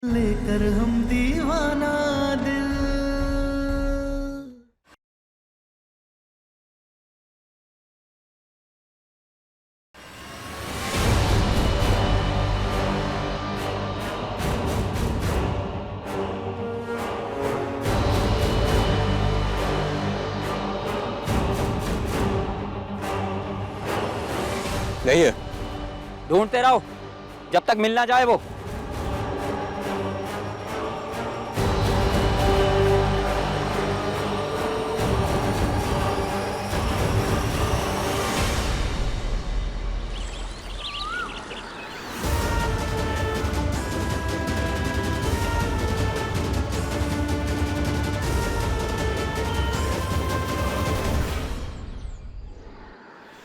लेकर हम दीवाना दिल। नहीं है। ढूंढते रहो जब तक मिल ना जाए वो।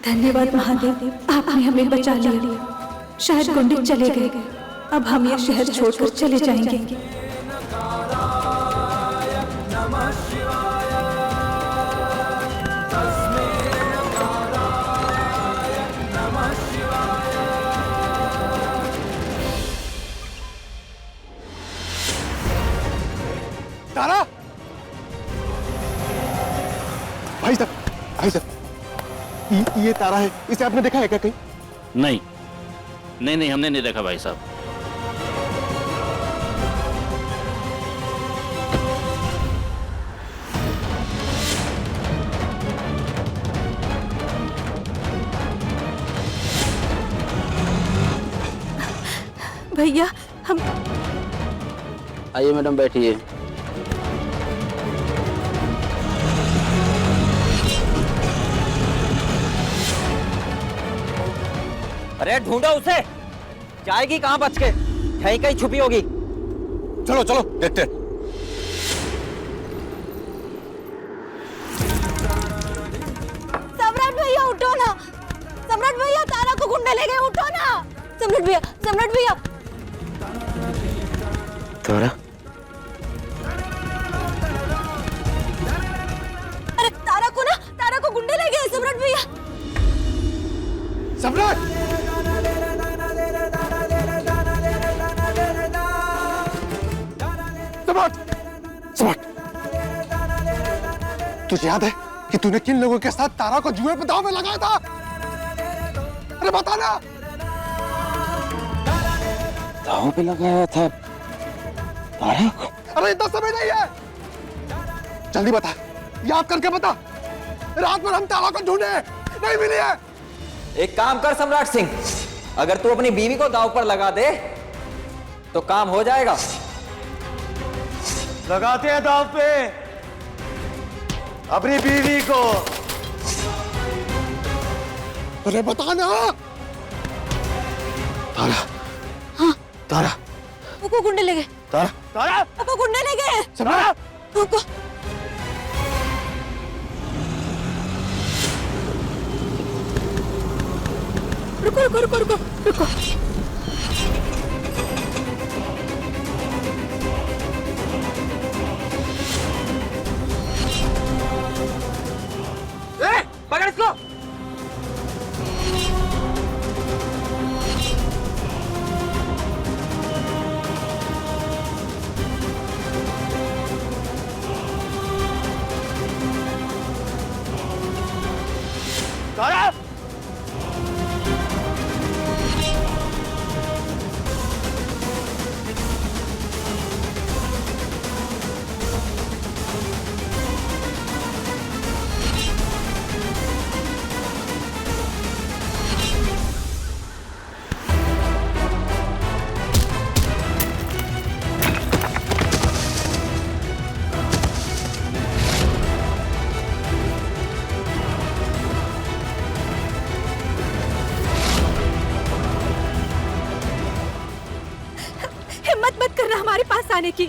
धन्यवाद महादेव, आपने हमें बचा लिया। शायद गुंडे चले गए, अब हम ये शहर छोड़कर चले जाएंगे। तारा, भाई साहब, भाई साहब, ये तारा है, इसे आपने देखा है क्या कहीं? नहीं नहीं नहीं, हमने नहीं देखा भाई साहब। भैया हम आइए मैडम, बैठिए। अरे ढूंढो उसे, जाएगी कहाँ बच के? कहीं कहीं छुपी होगी। चलो चलो देखते हैं। सम्राट भैया उठो ना, सम्राट भैया तारा को गुंडे ले गए, उठो ना। सम्राट भैया, सम्राट भैया। तारा, अरे तारा को गुंडे ले गए सम्राट भैया। सम्राट, सम्राट, सम्राट, तुझे याद है कि तूने किन लोगों के साथ तारा को जुए पे दांव में लगाया था? अरे बता ना। दांव पे लगाया था तारा को? अरे इतना समय नहीं है, जल्दी बता, याद करके बता। रात भर हम तारा को ढूंढे, नहीं मिली है। एक काम कर सम्राट सिंह, अगर तू अपनी बीवी को दांव पर लगा दे तो काम हो जाएगा। लगाते हैं दांव पे अपनी बीवी को। अरे बता ना। तारा, हाँ तारा, को गुंडे ले गए, तारा, तारा, को गुंडे ले गए। सम्राट, को रुको रुको रुको रुको रुको। पकड़ इसको। तारा, हिम्मत मत करना हमारे पास आने की,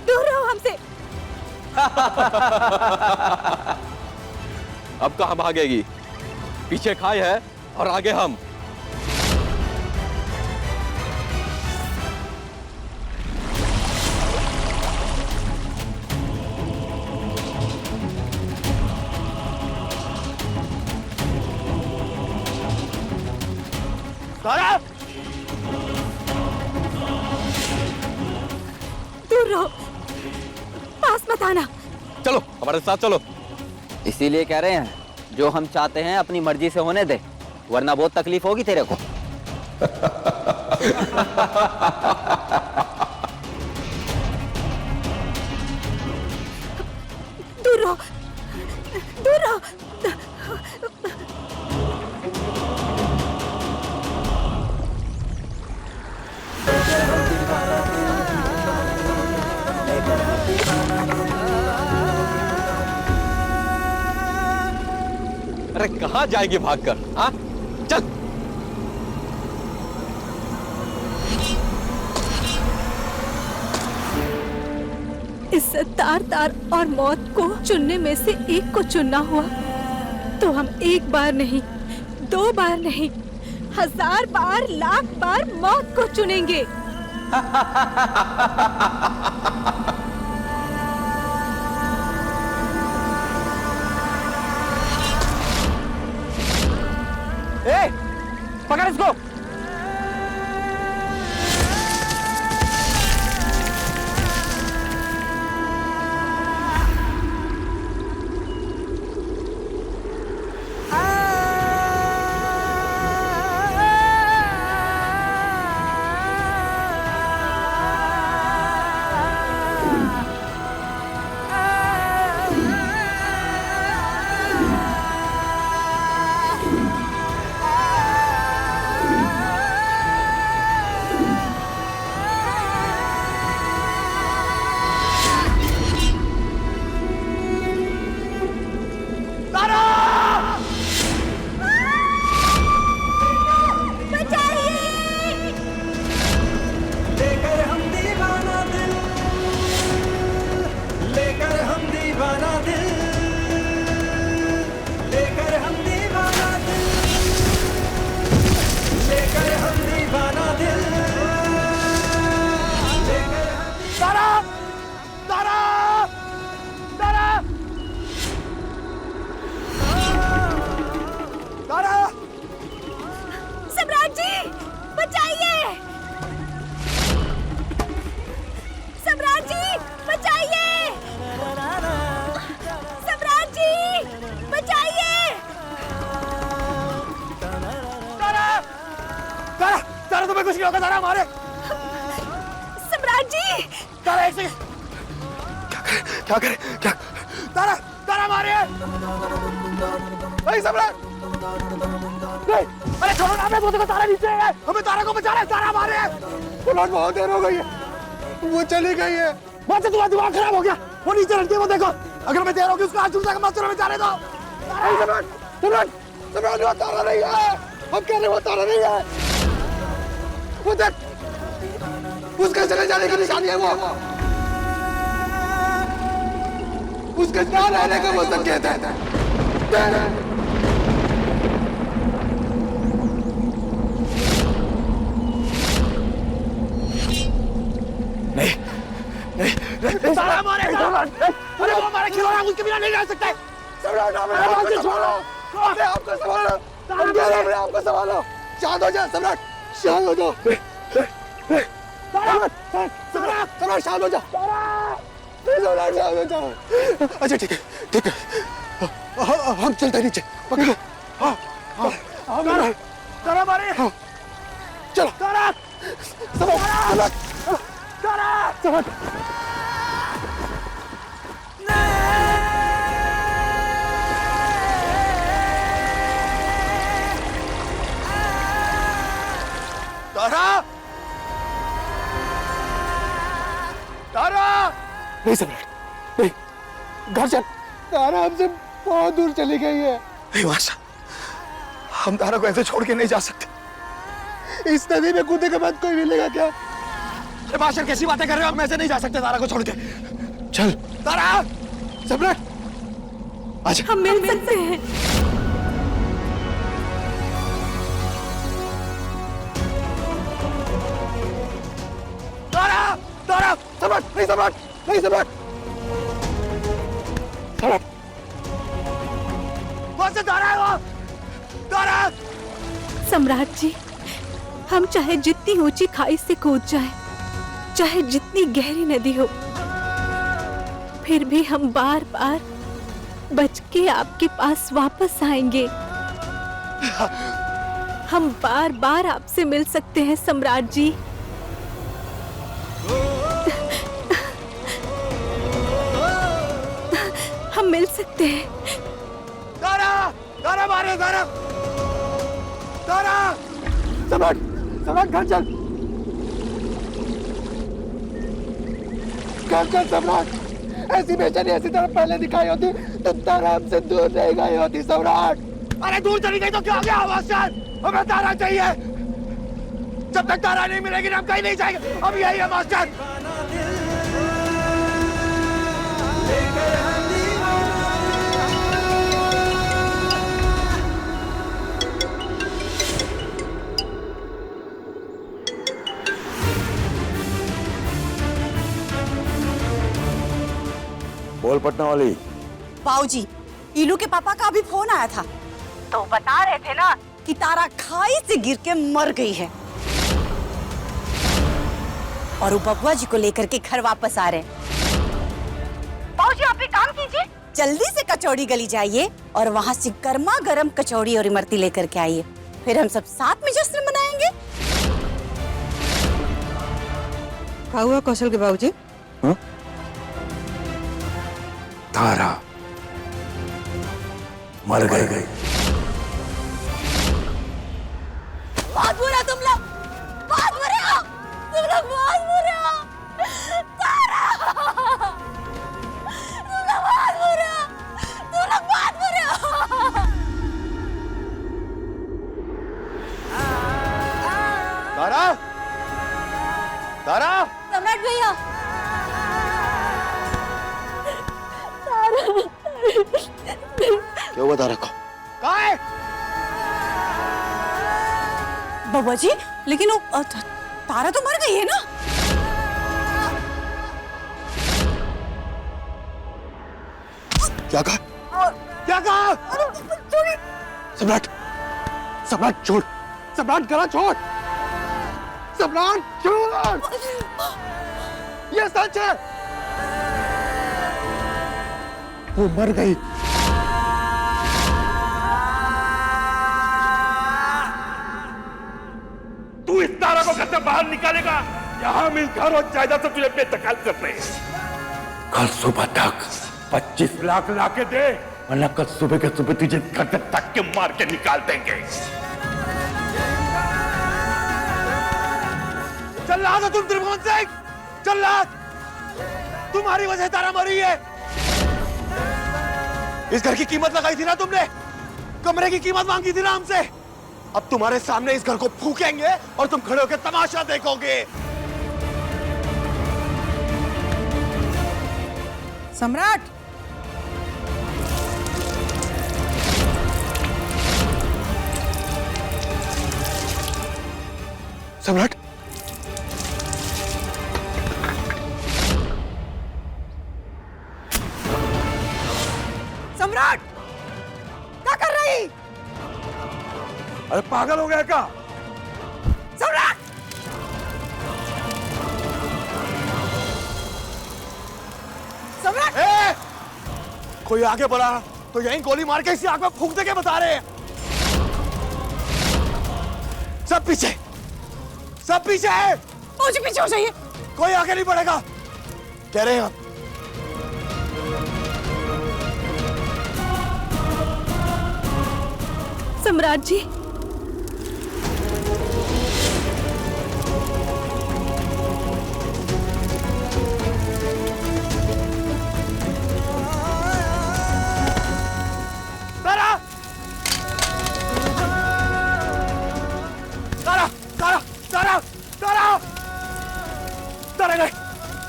दूर रहो हमसे। अब कहाँ भागेगी? पीछे खाई है और आगे हम। तारा, रहो, पास मत आना। चलो हमारे साथ चलो। इसीलिए कह रहे हैं जो हम चाहते हैं अपनी मर्जी से होने दे, वरना बहुत तकलीफ होगी तेरे को। दूर रहो, दूर रहो। अरे कहाँ जाएगी भागकर? हाँ चल। इज्जतदार तार और मौत को चुनने में से एक को चुनना हुआ तो हम एक बार नहीं, 2 बार नहीं, 1000 बार, लाख बार मौत को चुनेंगे। ए, पकड़ इसको। सम्राट जी बचाइए! सम्राट जी बचाइए! सम्राट जी बचाइए! तारा! तारा! तारा तुम्हें कुछ नहीं होगा तारा हमारे! सम्राट जी! तारा एक सेकंड! क्या करे? क्या? तारा! तारा हमारे! नहीं सम्राट! नहीं! अरे छोड़ो ना, मैं देखो तारा नीचे है! हमें तारा को बचाना है! तारा हमारे! सम्राट बहुत देर हो गई है, वो चली गई है। बात से तुम्हारा दिमाग खराब हो गया। वो नीचे रखती है, वो देखो। अगर मैं देर होगी उसका हाथ छूट जाएगा, मत हमें जाने दो। सम्राट सम्राट सम्राट वो तारा नहीं है, हम कह रहे वो तारा नहीं है। वो देख, उसके चले जाने की निशानी है। वो उसके ना रहने का वो संकेत है। नहीं तारा हमारे! अरे वो हमारा खिलौना, उसके बिना नहीं रह सकते। सम्राट हमें आपको संभालो, हमें आपको संभालो, हम कह रहे हैं हमें आपको संभालो। शांत हो जाओ सम्राट, शांत हो जाओ। सम्राट सम्राट शांत हो जाओ। सम्राट शांत हो जाओ। अच्छा ठीक है, ठीक है, हम चलते हैं नीचे। पकड़ो। हाँ हाँ तारा हमारे! चलो तारा! सम्राट तारा! सम्राट तारा! तारा! नहीं सम्राट नहीं, घर चल। तारा हमसे बहुत दूर चली गई है। नहीं माशा, हम तारा को ऐसे छोड़ के नहीं जा सकते। इस नदी में कूदने के बाद कोई मिलेगा क्या? मास्टर कैसी बातें कर रहे हो? हम ऐसे नहीं जा सकते तारा को छोड़ के। चल तारा! सम्राट आजा। हम मिल सकते हैं। तारा! तारा! सम्राट नहीं, सम्राट नहीं, सम्राट सम्राट कौन सा तारा है वो? तारा! सम्राट जी, हम चाहे जितनी ऊंची खाई से कूद जाए, चाहे जितनी गहरी नदी हो, फिर भी हम बार बार बच के आपके पास वापस आएंगे। हम बार बार आपसे मिल सकते हैं सम्राट जी। हम मिल सकते हैं। तारा, तारा मारे, तारा, तारा। सम्राट, सम्राट घर चल। घर चल सम्राट। ऐसी बेचैनी ऐसी तरह पहले दिखाई होती तो तारा हमसे दूर नहीं गई होती सम्राट। अरे दूर चली गई तो क्या हो गया मास्टर? हमें तारा चाहिए। जब तक तारा नहीं मिलेगी हम कहीं नहीं जाएंगे। अब यही है मास्टर। बोल पटना वाली। बाबूजी, इलू के पापा का अभी फोन आया था तो बता रहे थे ना कि तारा खाई से गिर के मर गई है और वो बबुआ जी को लेकर के घर वापस आ रहे हैं। बाबूजी आप एक काम कीजिए, जल्दी से कचौड़ी गली जाइए और वहाँ से गर्मा गर्म कचौड़ी और इमरती लेकर के आइए, फिर हम सब साथ में जश्न मनाएंगे। क्या हुआ कौशल के बाबूजी? तारा मर गई। बहुत बुरा तुम लोग, बहुत बुरे हो तुम लोग, बहुत बुरे हो। तारा, तुम लोग बहुत बुरे हो, तुम लोग बहुत बुरे हो। तारा, तारा। सम्राट भैया, क्या हुआ तारा को? कहाँ है? बाबा जी, लेकिन वो तारा तो मर गई है ना? क्या कहा? क्या कहा? सम्राट, सम्राट छोड़, सम्राट गला छोड़, सम्राट छोड़। ये सच है, वो मर गई। तू इस तारा को घर से बाहर निकालेगा या हम इस घर और जायदाद से तुझे बेदखल करते हैं? कल सुबह तक 25 लाख ला के दे, वरना कल सुबह के सुबह तुझे घर से तक के मार के निकाल देंगे। चल रहा था तुम त्रिभुवन सिंह, चल रहा। तुम्हारी वजह तारा मरी है। इस घर की कीमत लगाई थी ना तुमने, कमरे की कीमत मांगी थी ना हमसे। अब तुम्हारे सामने इस घर को फूकेंगे और तुम खड़े होकर तमाशा देखोगे। सम्राट, सम्राट, सम्राट क्या कर रही? अरे पागल हो गया क्या? सम्राट, सम्राट, ए! कोई आगे बढ़ा तो यहीं गोली मार के इसी आग में फूंक दे के बता रहे हैं। सब पीछे, सब पीछे है। मुझे पीछे हो जाइए। कोई आगे नहीं बढ़ेगा, कह रहे हैं हम। सम्राट जी, तारा, तारा, तारा, तारा, तारा, तारा नहीं,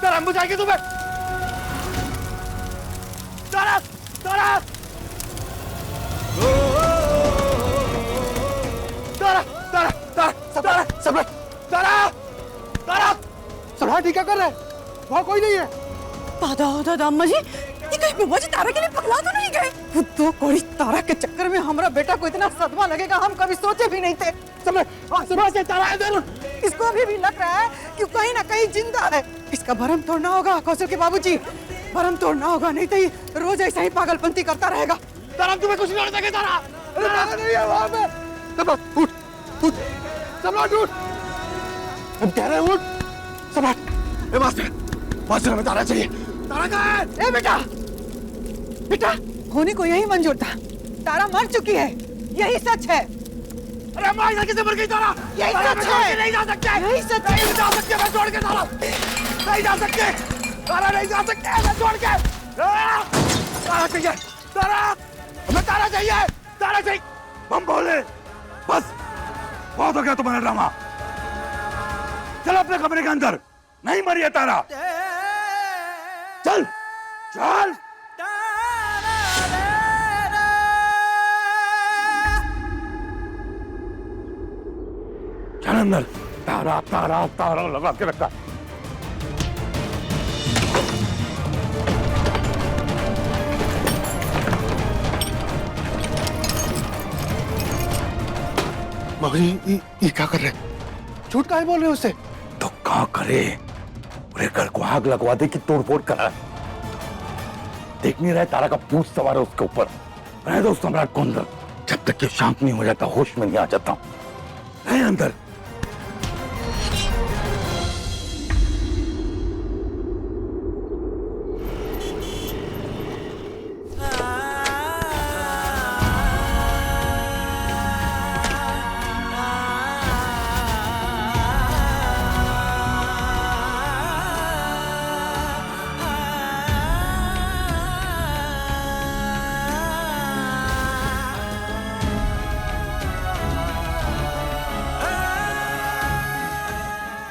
तारा हम बुझाएंगे तुम्हें। तारा, तारा, तारा, तारा, तारा, तारा, सम्राट, तारा, तारा। सम्राट ये क्या कर रहे हैं? वहाँ कोई नहीं है। दादा अम्मा जी, ये कहीं बुआ जी तारा के लिए पगला तो नहीं गए? वो दो कोड़ी तारा के चक्कर में हमारा बेटा को इतना सदमा लगेगा हम कभी सोचे भी नहीं थे। सम्राट, सम्राट से तारा है जरूर। इसको अभी भी लग रहा है कि कहीं ना कहीं जिंदा है। इसका भरम तोड़ना होगा कौशल के बाबूजी। भरम तोड़ना होगा, नहीं तो ये रोज ऐसा ही पागलपंती करता रहेगा। तारा तुम्हें कुछ नहीं होने देंगे तारा। अरे तारा नहीं है वहां पे। सम्राट उठ उठ, सम्राट उठ, हम कह रहे हैं उठ। सम्राट, मास्टर हमें तारा चाहिए। तारा कहाँ है? ए बेटा, बेटा होनी को यही मंजूर था। तारा मर चुकी है, यही सच है। अरे हमारी लड़की से मर गई तारा। यही तारा, सच मैं छोड़ है। के नहीं जा सकते। यही सच है। नहीं जा सकते, मैं छोड़ के तारा नहीं जा सकते। तारा नहीं जा सकते, मैं छोड़ के। तारा चाहिए, तारा हमें तारा चाहिए, तारा चाहिए। हम बोले बस, बहुत हो गया तुम्हारा ड्रामा। चल अपने कमरे के अंदर, नहीं मरी है तारा। चल चल। चल अंदर। तारा तारा तारा लगा के रखा। बाबूजी ये क्या कर रहे? झूठ काहे बोल रहे हो उससे? तो क्या करे, पूरे घर को आग लगवा दे कि तोड़फोड़ करा। देख नहीं रहे तारा का पूछ सवार है उसके ऊपर। रह दो सम्राट को अंदर, जब तक ये शांत नहीं हो जाता, होश में नहीं आ जाता। रहे अंदर।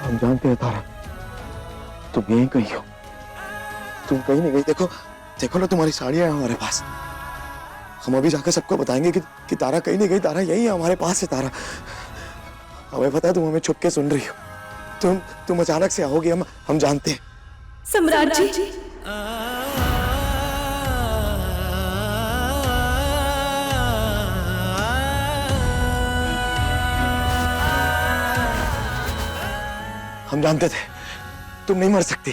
हम जानते हैं तारा, तुम यहीं कहीं हो। तुम कहीं नहीं गई। देखो देखो ना, तुम्हारी साड़ियां हैं हमारे पास। हम अभी जाकर सबको बताएंगे कि तारा कहीं नहीं गई, तारा यही है हमारे पास है। तारा, हमें पता है तुम हमें छुप के सुन रही हो। तुम अचानक से आओगी, हम जानते हैं। सम्राट जी, हम जानते थे तुम नहीं मर सकती,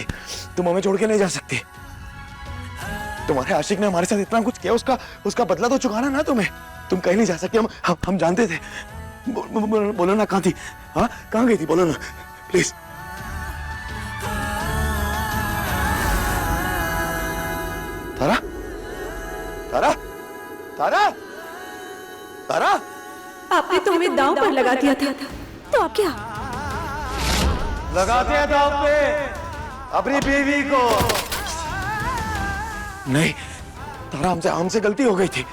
तुम हमें छोड़ के नहीं जा सकती। तुम्हारे आशिक ने हमारे साथ इतना कुछ किया, उसका बदला तो चुकाना ना तुम्हें। तुम कहीं नहीं जा सकती, हम जानते थे। बोलो ना, कहाँ थी? हाँ, कहाँ गई थी? बोलो ना प्लीज। तारा, तारा, तारा, तारा, आपने तो हमें दांव पर लगा दिया था, तो अब क्या? लगाते हैं दांव पे अपनी बीवी को। नहीं तारा, हमसे गलती हो गई थी।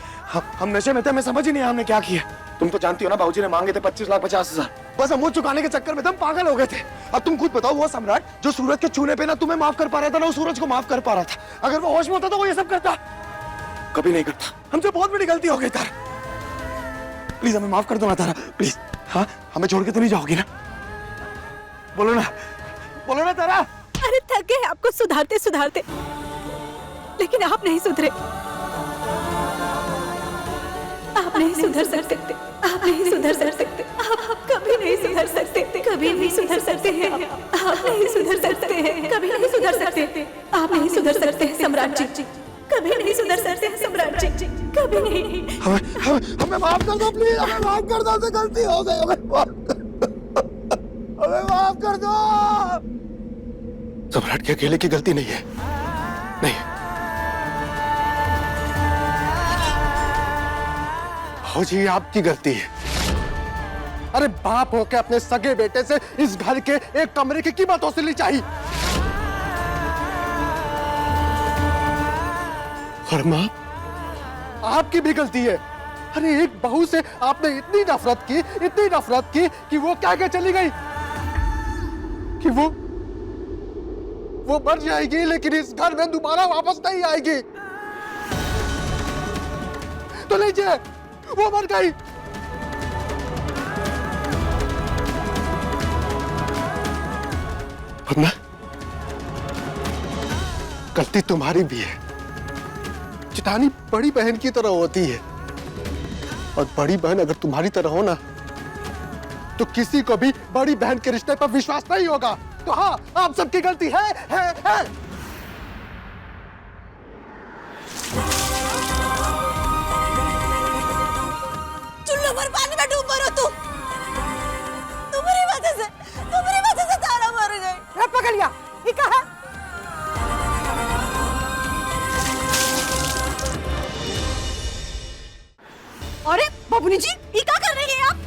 हम नशे में थे, हमें समझ ही नहीं आया हमने क्या किया। तुम तो जानती हो ना, बाबूजी ने मांगे थे 25,50,000। बस हम वो चुकाने के चक्कर में हम पागल हो गए थे। अब तुम खुद बताओ, वो सम्राट जो सूरज के छूने पे ना तुम्हें माफ कर पा रहा था, ना वो सूरज को माफ कर पा रहा था। अगर वो होश में होता तो वो ये सब करता? कभी नहीं करता। हमसे बहुत बड़ी गलती हो गई तारा, प्लीज हमें माफ कर दो ना तारा, प्लीज। हाँ, हमें छोड़ के तो नहीं जाओगी ना? बोलो ना तारा। अरे थक गए आपको सुधारते सुधारते, लेकिन आप नहीं सुधरे। आप नहीं सुधर सकते, आप नहीं सुधर सकते, आप कभी नहीं सुधर सकते, कभी नहीं सुधर सकते हैं, आप नहीं सुधर सकते हैं, कभी नहीं सुधर सकते, आप नहीं सुधर सकते हैं सम्राट जी, कभी नहीं सुधर सकते हैं सम्राट जी, कभी नहीं। हमें माफ कर दो प्लीज, हमें माफ कर दो, हमसे गलती हो गई, हमें माफ कर दो। सम्राट के अकेले की गलती नहीं है, नहीं। जी आपकी गलती है। अरे बाप होके अपने सगे बेटे से इस घर के एक कमरे की कीमत वसूलनी चाहिए। और मां, आपकी भी गलती है। अरे एक बहू से आपने इतनी नफरत की कि वो क्या क्या चली गई, कि वो मर जाएगी, लेकिन इस घर में दोबारा वापस नहीं आएगी। तो लीजिए, वो मर गई। वरना गलती तुम्हारी भी है। चितानी बड़ी बहन की तरह होती है, और बड़ी बहन अगर तुम्हारी तरह हो ना, तो किसी को भी बड़ी बहन के रिश्ते पर विश्वास नहीं होगा। तो हाँ, आप सबकी गलती है। में डूब मरो तुम। तुम्हारी वजह से तारा मर गई। पकड़ लिया, ये कहा? अरे बबुनी जी, ये क्या कर रही है आप?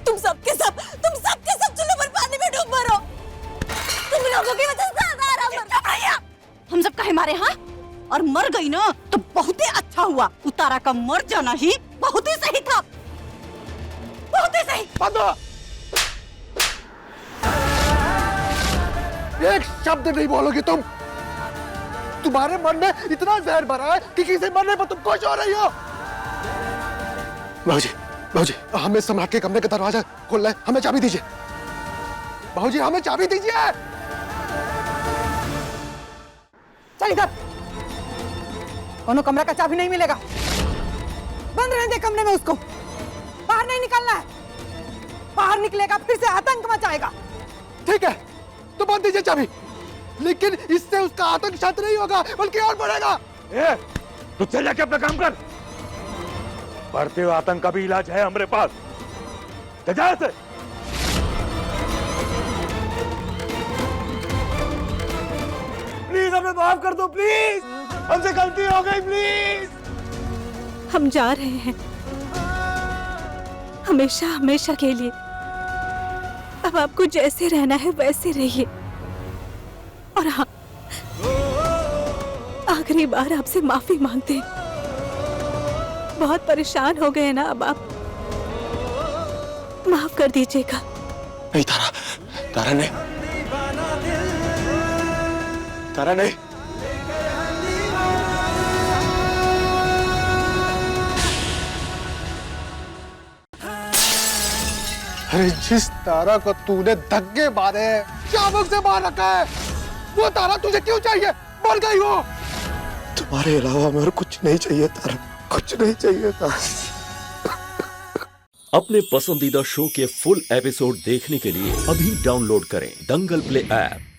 तुम सबके सब चुल्लू पर पानी में डूब मरो। तुम लोगों की वजह से तारा मर गई। हम सब काहे मारे? हाँ, और मर गई ना तो बहुत ही अच्छा हुआ। उतारा का मर जाना ही बहुत ही सही था, बहुत ही सही। बंद हो। एक शब्द नहीं बोलोगी तुम। तुम्हारे मन में इतना जहर भरा है कि किसी मरने पर तुम खुश हो रही हो। बाबूजी, हमें सम्राट के कमरे का दरवाजा खोलना है, हमें चाबी दीजिए। बाबूजी, हमें चाबी दीजिए। चल इधर। कोनो कमरा का चाबी नहीं मिलेगा। बंद रहने दे कमरे में उसको। बाहर नहीं निकलना है। बाहर निकलेगा फिर से आतंक मचाएगा। ठीक है, तो बंद दीजिए चाबी, लेकिन इससे उसका आतंक शांत नहीं होगा बल्कि और बढ़ेगा। तू चल जाके अपना काम कर। बढ़ते हुए आतंक का भी इलाज है हमारे पास। जा से। प्लीज हमें माफ कर दो, प्लीज, हमसे गलती हो गई, प्लीज। हम जा रहे हैं हमेशा हमेशा के लिए। अब आपको जैसे रहना है वैसे रहिए। और हाँ, आखिरी बार आपसे माफी मांगते हैं। बहुत परेशान हो गए ना अब आप, माफ कर दीजिएगा। नहीं तारा नहीं, तारा नहीं। अरे जिस तारा को तूने धक्के मारे, चाबुक से मार रखा है, वो तारा तुझे क्यों चाहिए? मर गई वो। तुम्हारे अलावा हमें और कुछ नहीं चाहिए तारा, कुछ नहीं चाहिए तारा। अपने पसंदीदा शो के फुल एपिसोड देखने के लिए अभी डाउनलोड करें दंगल प्ले ऐप।